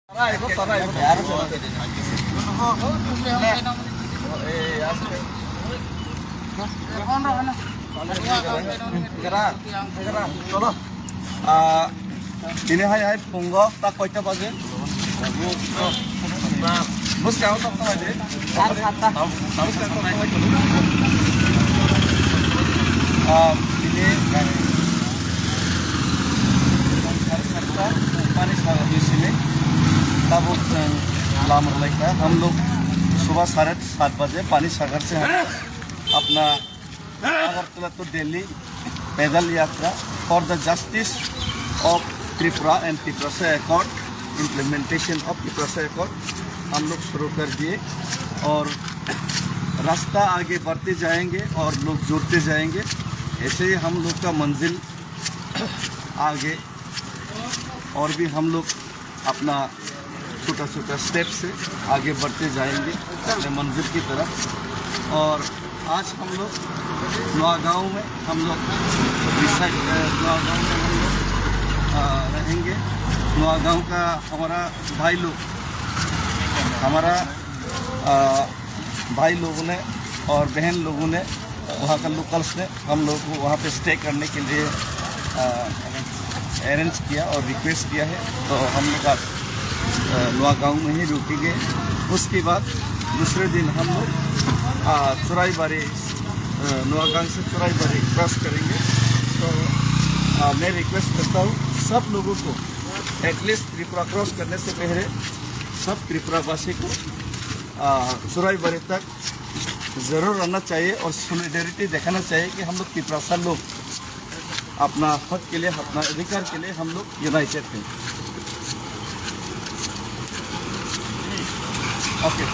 Ini hai punggo tak koita baje. Bus kau tak tahu aja. Ini पानी di sini. तब Lamar लेकर हम लोग सुबह 7:30 बजे पानी सागर से अपना अगरतला to दिल्ली पैदल यात्रा for the justice of Tripura and Tripura Accord, implementation of Tripura Accord हम लोग शुरू कर दिए और रास्ता आगे बढ़ते जाएंगे और लोग जुड़ते जाएंगे। ऐसे ही हम लोग का मंजिल आगे और भी हम लोग अपना छोटा छोटा स्टेप से आगे बढ़ते जाएंगे अपने मंजिल की तरफ। और आज हम लोग नौगांव में हम लोग रहेंगे। नौगांव का हमारा भाई लोगों ने और बहन लोगों ने वहाँ का लोकल्स ने हम लोग को वहाँ पे स्टे करने के लिए अरेंज किया और रिक्वेस्ट किया है। तो हम लोग आज नौगांव में ही रुकेंगे। उसके बाद दूसरे दिन हम लोग चुराईबारी नौगांव से चुराईबारी क्रॉस करेंगे। तो मैं रिक्वेस्ट करता हूँ सब लोगों को एटलीस्ट त्रिपुरा क्रॉस करने से पहले सब त्रिपुरावासी को चुराईबारी तक ज़रूर रहना चाहिए और सॉलिडेरिटी दिखाना चाहिए कि हम लोग त्रिपुरा लोग अपना हक के लिए अपना अधिकार के लिए हम लोग यूनाइटेड हैं। ओके।